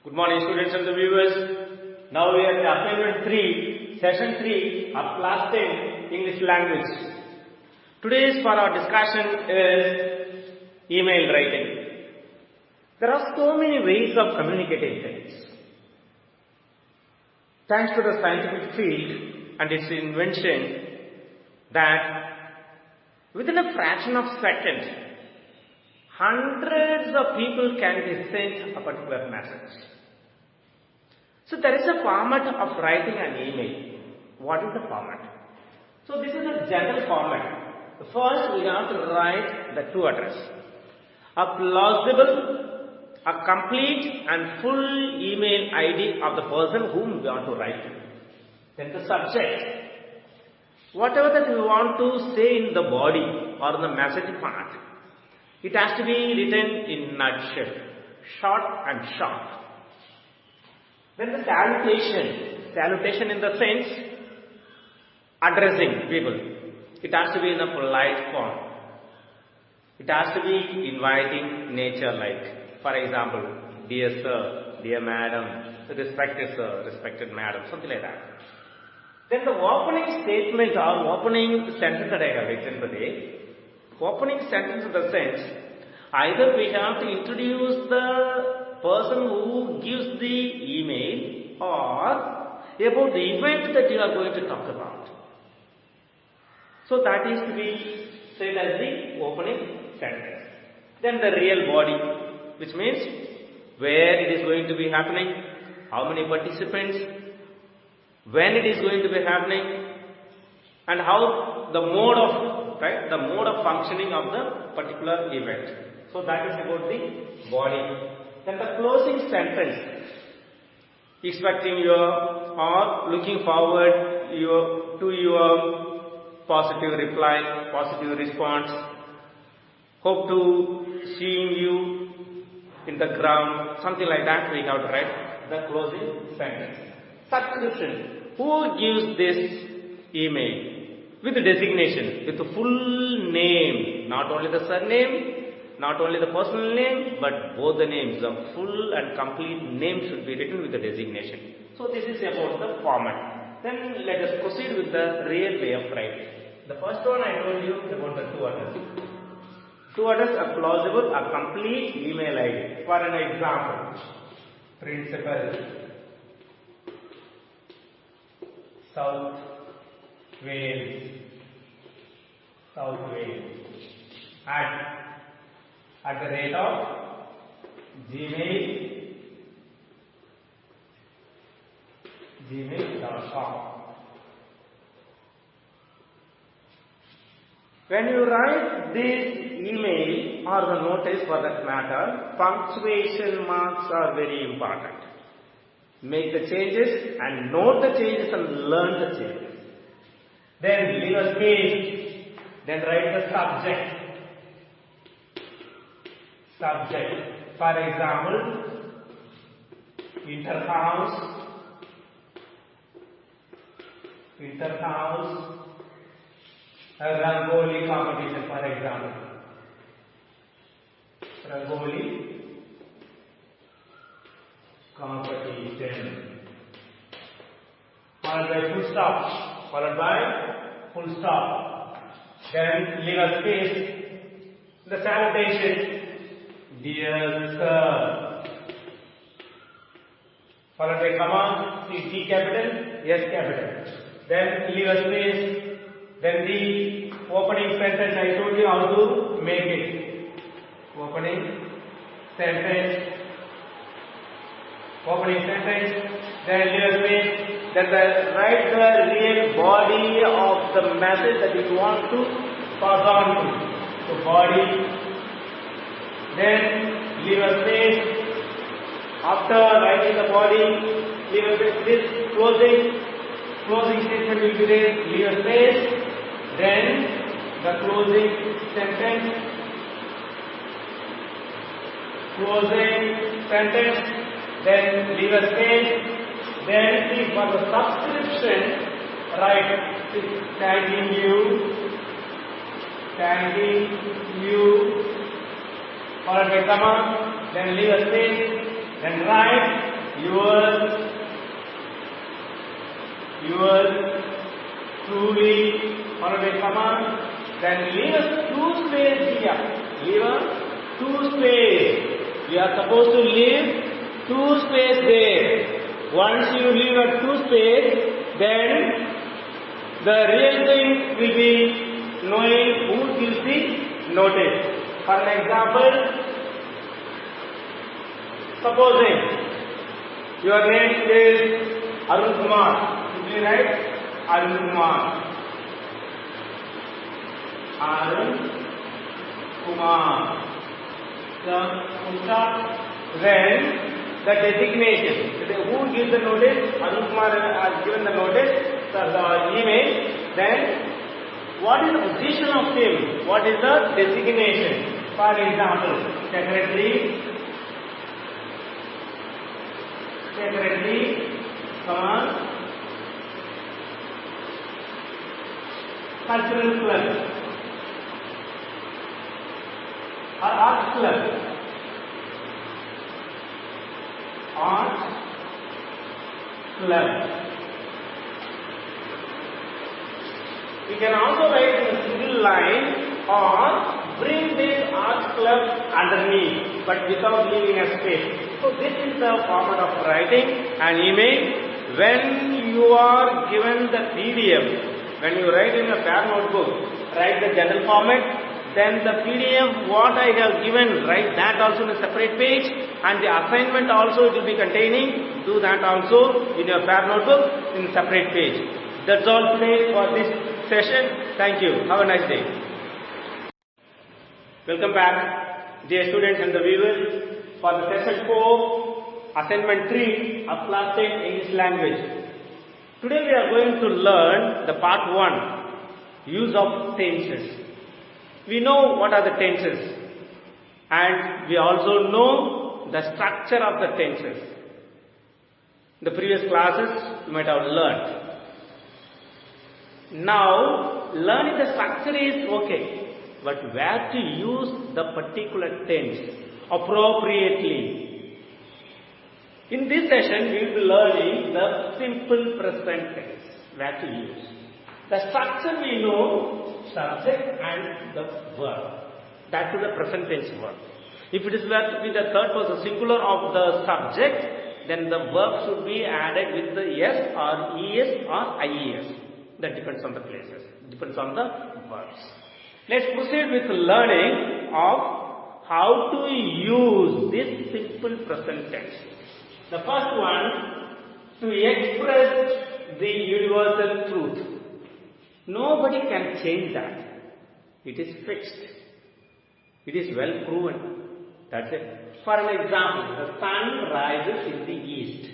Good morning, students and the viewers. Now we are at assignment 3, session 3 of class 10 English language. Today's for our discussion is email writing. There are so many ways of communicating things. Thanks to the scientific field and its invention that within a fraction of a second, hundreds of people can be sent a particular message. So there is a format of writing an email. What is the format? So this is a general format. First we have to write the two address. A plausible, a complete and full email ID of the person whom we want to write to. Then the subject. Whatever that we want to say in the body or the message part, it has to be written in nutshell, short and sharp. Then the salutation in the sense, addressing people. It has to be in a polite form. It has to be inviting nature like, for example, dear sir, dear madam, respected sir, respected madam, something like that. Then the opening statement or opening sentence that I have written today, opening sentence in the sense, either we have to introduce the person who gives the email or about the event that you are going to talk about. So that is to be said as the opening sentence. Then the real body, which means where it is going to be happening, how many participants, when it is going to be happening, and how the mode of functioning of the particular event. So that is about the body. Then the closing sentence, expecting your or looking forward to your positive reply, positive response, hope to seeing you in the ground, something like that we have to write the closing sentence. Subscription, who gives this email? With the designation, with the full name, not only the surname, not only the personal name, but both the names, the full and complete name should be written with the designation. So this is about the format. Then let us proceed with the real way of writing. The first one I told you about the two addresses. Two addresses are plausible, a complete email ID. For an example, Principal, South Wales, at the rate of gmail.com. When you write this email or the notice for that matter, punctuation marks are very important. Make the changes and note the changes and learn the changes. Then leave a space. Then write the subject. For example, interhouse, a Rangoli competition, for example. Rangoli competition. Followed by full stop. Then leave a space. The salutation. Dear sir, followed by comma, T capital, S capital. Then leave a space. Then the opening sentence I told you how to make it. Opening sentence. Then leave a space. Then write the real body of the message that you want to pass on to. So body. Then leave a space. After writing the body, leave a space. This closing statement will be there. Leave a space. Then the closing sentence. Then leave a space. Then for the subscription, write thanking you. Followed by comma, then leave a space, then write yours truly, followed by comma, then leave a 2 space here. Leave a 2 space. We are supposed to leave 2 space there. Once you leave a 2 space, then the real thing will be knowing who gives the notice. For an example, supposing your name is Arun Kumar. Simply write Arun Kumar. Arun Kumar. Then the designation. Who gives the notice? Arun Kumar has given the notice, the email. Then what is the position of him? What is the designation? For example, secretary, cultural club or art club. Art club. You can also write in a single line or bring this art club underneath, but without leaving a space. So this is the format of writing an email. When you are given the PDF, when you write in a fair notebook, write the general format. Then the PDF what I have given, write that also in a separate page, and the assignment also it will be containing. Do that also in your fair notebook in separate page. That's all today for this session. Thank you. Have a nice day. Welcome back, dear students and the viewers, for the session 4, assignment 3 of class 10 English language. Today we are going to learn the part 1, use of tenses. We know what are the tenses, and we also know the structure of the tenses. In the previous classes you might have learned. Now learning the structure is okay, but where to use the particular tense appropriately. In this session we will be learning the simple present tense, where to use. The structure we know, subject and the verb. That is the present tense verb. If it is where to be the third person singular of the subject, then the verb should be added with the s or es or ies. That depends on the places, depends on the verbs. Let's proceed with learning of how to use this simple present tense. The first one, to express the universal truth. Nobody can change that. It is fixed. It is well proven. That's it. For an example, the sun rises in the east.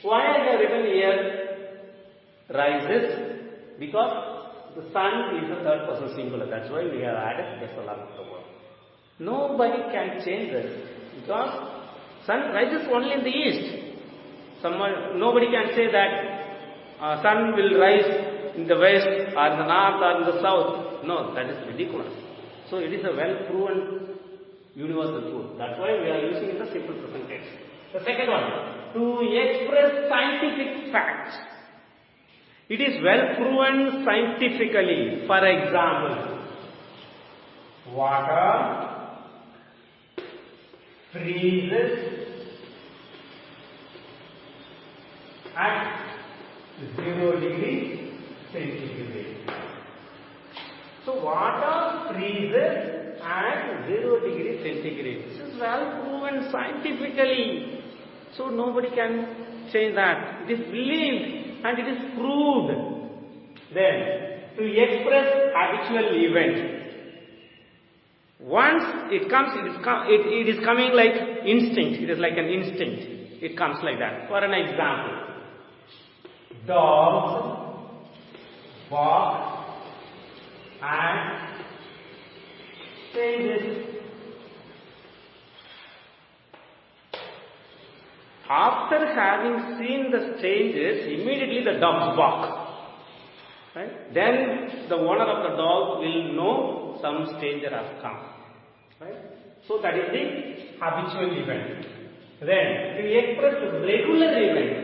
Why I have written here rises? Because the sun is the third person singular. That's why we have added SLR to the word. Nobody can change this because sun rises only in the east. Nobody can say that sun will rise in the west or in the north or in the south. No, that is ridiculous. So it is a well proven universal truth. That's why we are using the simple present tense. The second one, to express scientific facts. It is well proven scientifically. For example, water freezes at 0 degrees centigrade. So water freezes at 0 degrees centigrade. This is well proven scientifically. So nobody can change that. It is believed and it is proved. Then, to express habitual event. Once it comes, it is coming like instinct. It is like an instinct. It comes like that. For an example, dogs bark and changes. After having seen the changes, immediately the dogs bark. Right? Then the owner of the dog will know some stranger has come. Right? So that is the habitual event. Then we express regular event.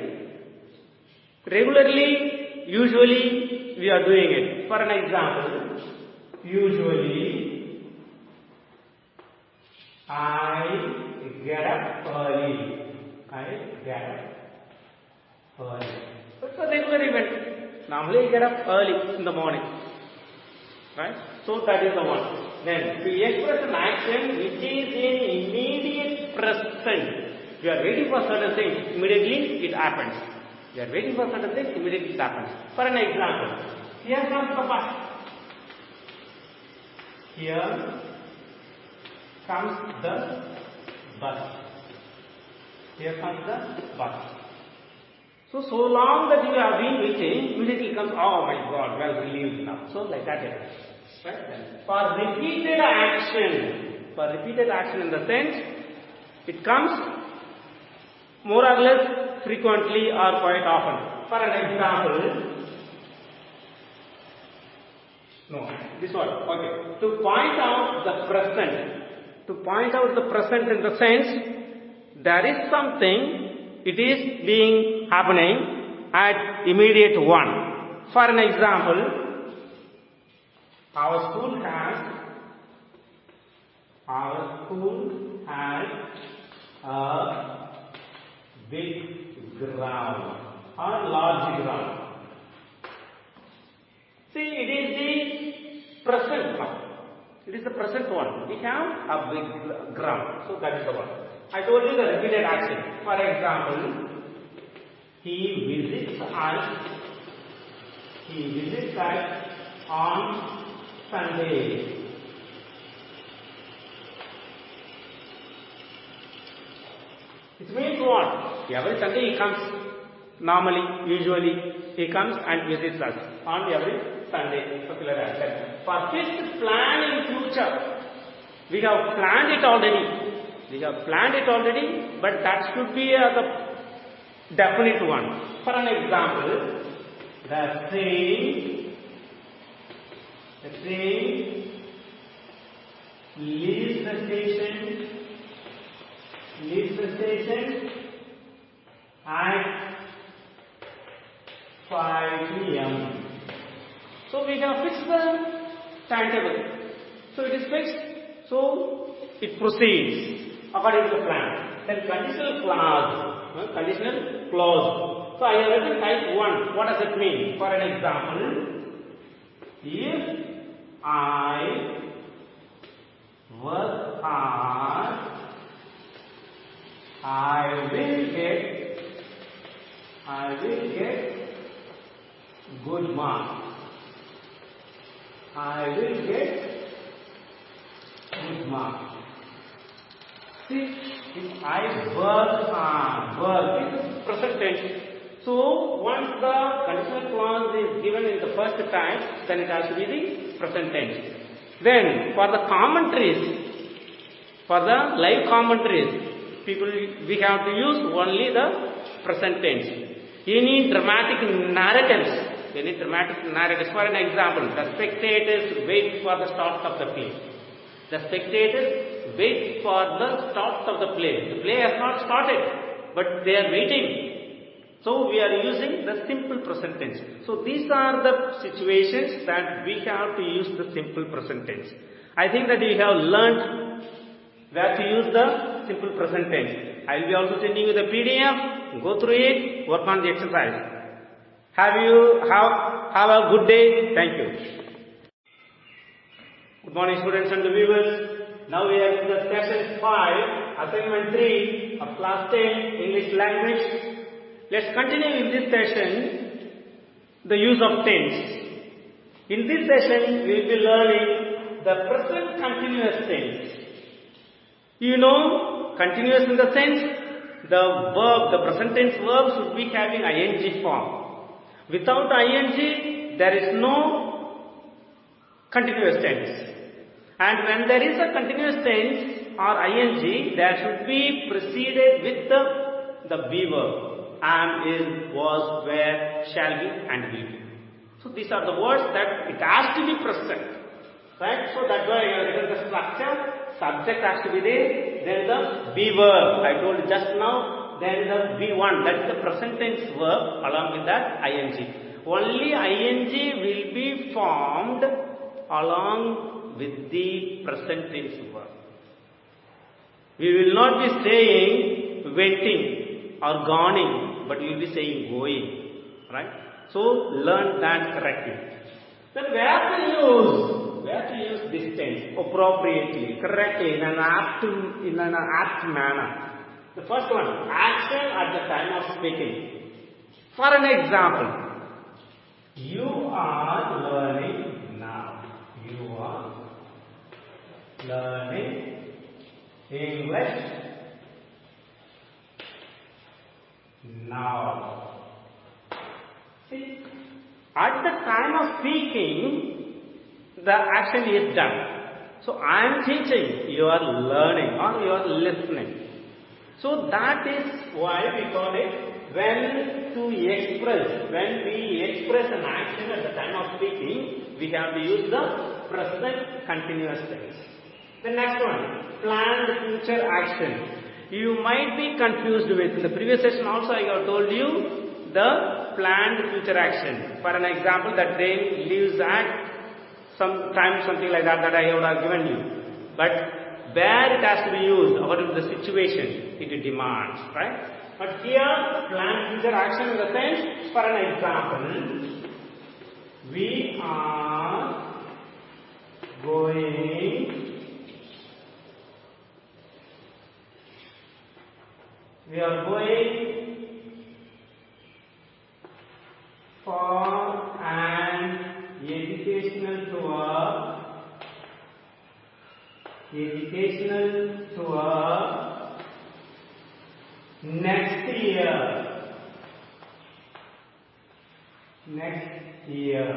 Regularly, usually we are doing it. For an example, usually I get up early. I get up early. It's a regular event. Normally I get up early in the morning. Right? So that is the one. Then we express an action which is in immediate present. We are waiting for certain things, immediately it happens. We are waiting for certain things, immediately it happens. For an example, here comes the bus. Here comes the bus. Here comes the bus. So long that you have been waiting, immediately comes, oh my God, well relieved now. So like that it is. Right? For repeated action in the sense, it comes more or less frequently or quite often. For an example, this one, okay. To point out the present in the sense, there is something, it is being happening at immediate one. For an example, our school has a big ground or large ground. See, it is the present now. It is the present one. We have a big ground. So that is the one. I told you the repeated action. For example, he visits us on Sunday. It means what? Every Sunday he comes. Normally, usually, he comes and visits us on every Sunday. Particular action. For fixed plan in future, we have planned it already. But that should be the definite one. For an example, the train leaves the station at 5 p.m. So we have fixed the timetable. So it is fixed. So it proceeds according to the plan. Then conditional clause. So I have written type 1. What does it mean? For an example, if I work hard, I will get good marks. See, if I work hard, this is present tense. So once the conditional clause is given in the first time, then it has to be the present tense. Then for the commentaries, for the live commentaries, we have to use only the present tense. Any dramatic narratives. For an example, the spectators wait for the start of the play. The spectators wait for the start of the play. The play has not started, but they are waiting. So we are using the simple present tense. So these are the situations that we have to use the simple present tense. I think that you have learnt where to use the simple present tense. I will be also sending you the PDF. Go through it, work on the exercise. Have a good day. Thank you. Good morning, students and viewers. Now we are in the session 5, assignment 3 of class 10 English language. Let's continue in this session the use of tense. In this session we will be learning the present continuous tense. You know, continuous in the sense the present tense verb should be having ing form. Without ing there is no continuous tense. And when there is a continuous tense or ing, there should be preceded with the be verb. Am, is, was, were, shall be and will be. So these are the words that it has to be present. Right? So that's why I have written the structure. subject has to be there, then the be verb, I told you just now, then the be1, that is the present tense verb along with that ing. Only ing will be formed along with the present tense verb. We will not be saying waiting or goning, but we will be saying going, right? So learn that correctly. Then where to use this tense appropriately, correctly, in an apt manner. The first one, action at the time of speaking. For an example, you are learning now. You are learning English now. See, at the time of speaking, the action is done. So I am teaching, you are learning or you are listening. So that is why we call it when we express an action at the time of speaking, we have to use the present continuous tense. The next one, planned future action. You might be confused with, in the previous session also I have told you the planned future action. For an example, that train leaves at some time, something like that I would have given you. But where it has to be used according to the situation, it demands, right? But here, planned future action in the sense, for an example, we are going for an educational tour next year.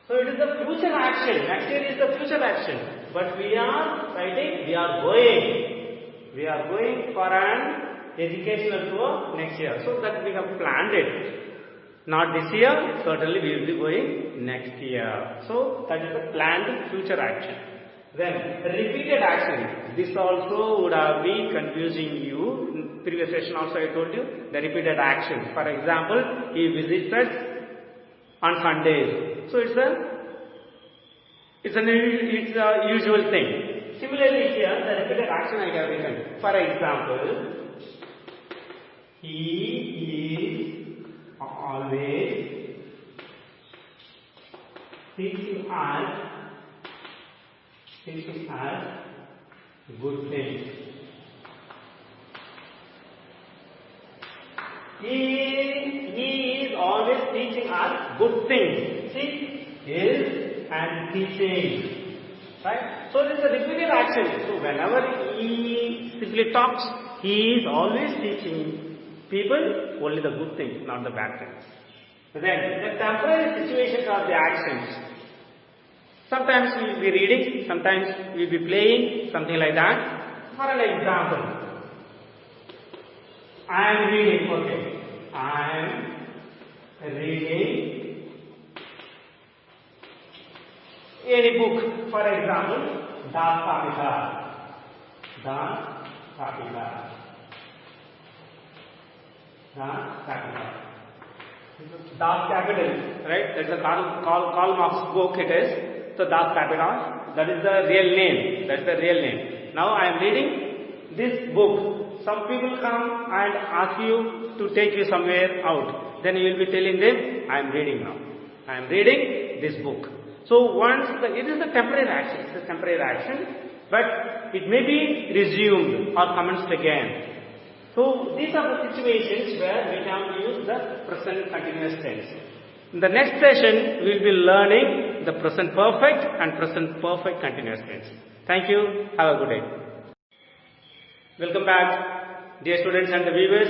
So it is the future action. Next year is the future action. But we are writing, we are going for an educational tour next year. So that we have planned it. Not this year, certainly we will be going next year. So that is the planned future action. Then repeated action. This also would have been confusing you. In previous session also I told you the repeated action. For example, he visits us on Sundays. So it's a usual thing. Similarly here, the repeated action I have written. For example, he is always teaching us good things. He is always teaching us good things. See, is and teaching. Right? So this is a repeated action. So whenever he simply talks, he is always teaching people only the good things, not the bad things. Then the temporary situations are the actions. Sometimes we will be reading, sometimes we will be playing, something like that. For an example, I am reading, okay. I am reading any book. For example, Das Kapital. Das Kapital, right? That's a Karl Marx book it is. So Das Kapital, that is the real name. Now I am reading this book. Some people come and ask you to take you somewhere out. Then you will be telling them, I am reading now. I am reading this book. So it is a temporary action. It's a temporary action, but it may be resumed or commenced again. So these are the situations where we have to use the present continuous tense. In the next session, we will be learning the present perfect and present perfect continuous tense. Thank you. Have a good day. Welcome back, dear students and the viewers.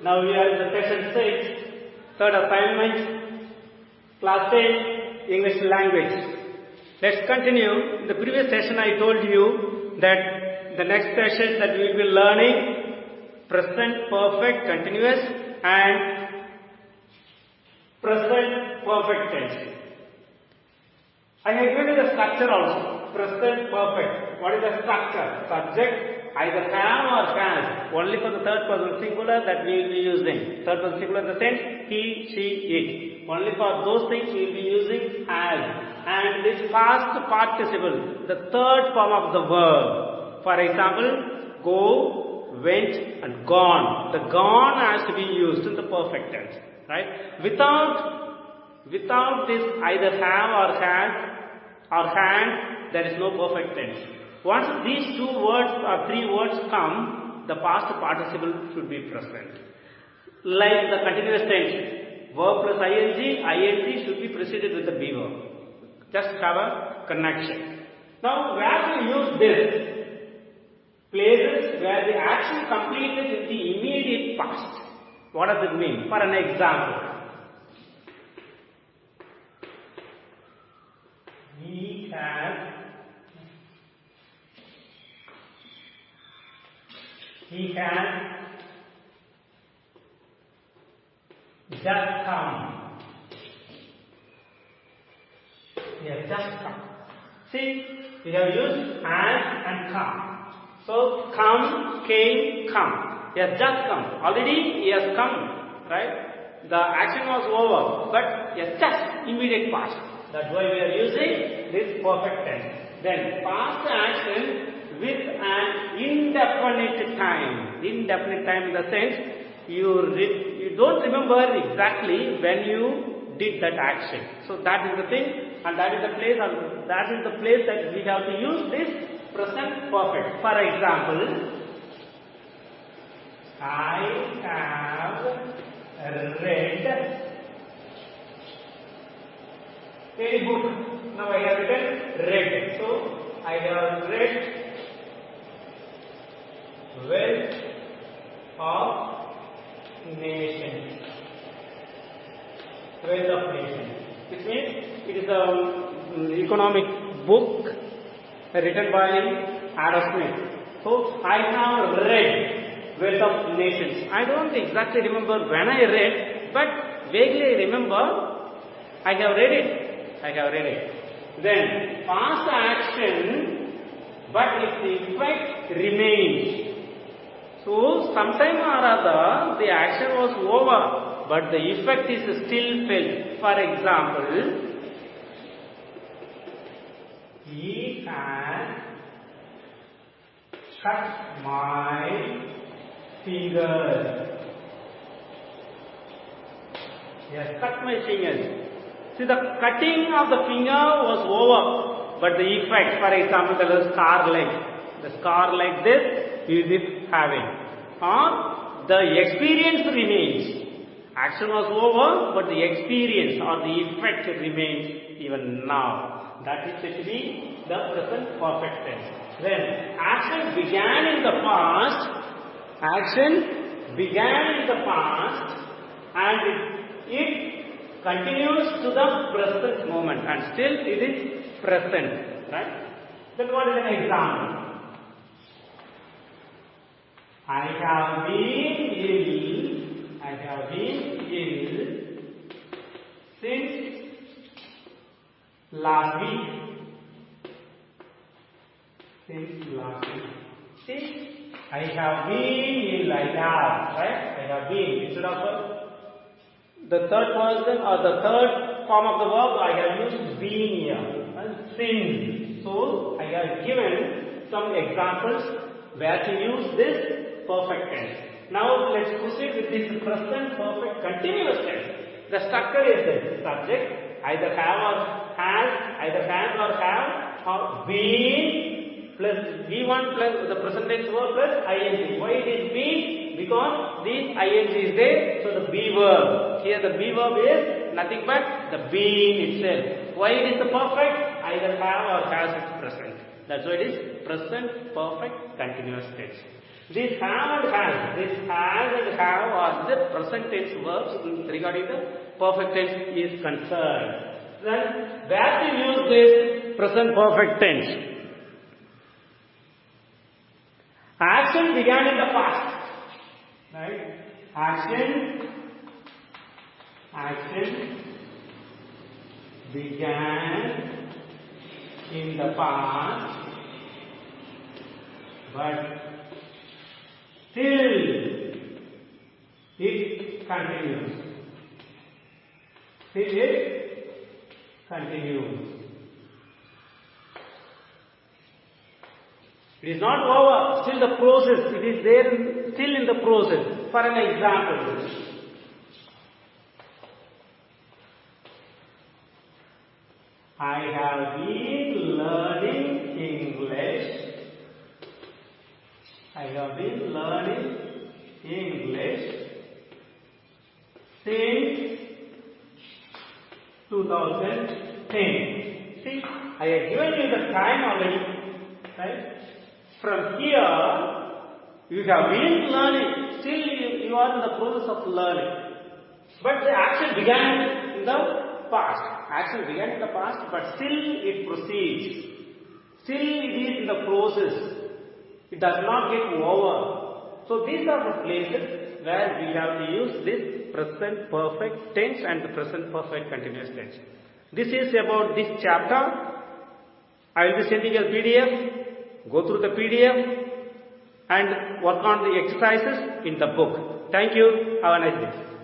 Now we are in the session 6, third assignment, class 10, English language. Let's continue. In the previous session, I told you that the next session that we will be learning present perfect continuous and present perfect tense. I have given you the structure also. present perfect. What is the structure? Subject either have or has. Only for the third person singular that we will be using. Third person singular in the sense he, she, it. Only for those things we will be using has. And this past participle, the third form of the verb. For example, go, went and gone. The gone has to be used in the perfect tense. Right? Without this either have or has or had, there is no perfect tense. Once these two words or three words come, the past participle should be present. Like the continuous tense, verb plus ing should be preceded with the be verb. Just have a connection. Now, where we use this? Places where the action completed in the immediate past. What does it mean? For an example, he has just come. He has just come. See, we have used has and come. So, come, came, come. He has just come. Already he has come. Right? The action was over. But he has just immediate past. That's why we are using this perfect tense. Then, past action with an indefinite time. Indefinite time in the sense, you don't remember exactly when you did that action. So that is the thing, and that is the place that we have to use this present perfect. For example, I have read a book. Now I have written read. So I have read Wealth of Nations. Wealth of Nations. Which means it is an economic book written by Adam Smith. So I have read Wealth of Nations. I don't exactly remember when I read, but vaguely I remember I have read it. I have read it. Then past action, but its effect remains. So, sometime or other, the action was over, but the effect is still felt. For example, he has cut my fingers. He has cut my fingers. See, the cutting of the finger was over, but the effect, for example, there was scar like. The scar like this is it having, or the experience remains. Action was over, but the experience or the effect remains even now. That is said to be the present perfect tense. Then action began in the past. Action began in the past, and it continues to the present moment, and still it is present. Right? Then what is an example? I have been ill since last week. See, I have been ill, right? I have been. Instead of the third person or the third form of the verb, I have used been here. And since. So, I have given some examples where to use this perfect tense. Now let's proceed with this present perfect continuous tense. The structure is this: subject either have or has, or been plus V1 plus the present tense verb plus ing. Why it is been? Because this ing is there, so the be verb. Here the be verb is nothing but the been itself. Why it is the perfect? Either have or has is present. That's why it is present perfect continuous tense. This have and has, and have are the present tense verbs regarding the perfect tense is concerned. Then, where to use this present perfect tense? Action began in the past. Right? Action began in the past, but still it continues. Still it continues. It is not over, still the process, it is there, still in the process. For an example, I have been learning English. I have been learning English since 2010. See, I have given you the time already, right? From here, you have been learning. Still, you are in the process of learning. But the action began in the past. Action began in the past, but still it proceeds. Still it is in the process. It does not get over. So these are the places where we have to use this present perfect tense and the present perfect continuous tense. This is about this chapter. I will be sending a PDF. Go through the PDF and work on the exercises in the book. Thank you. Have a nice day.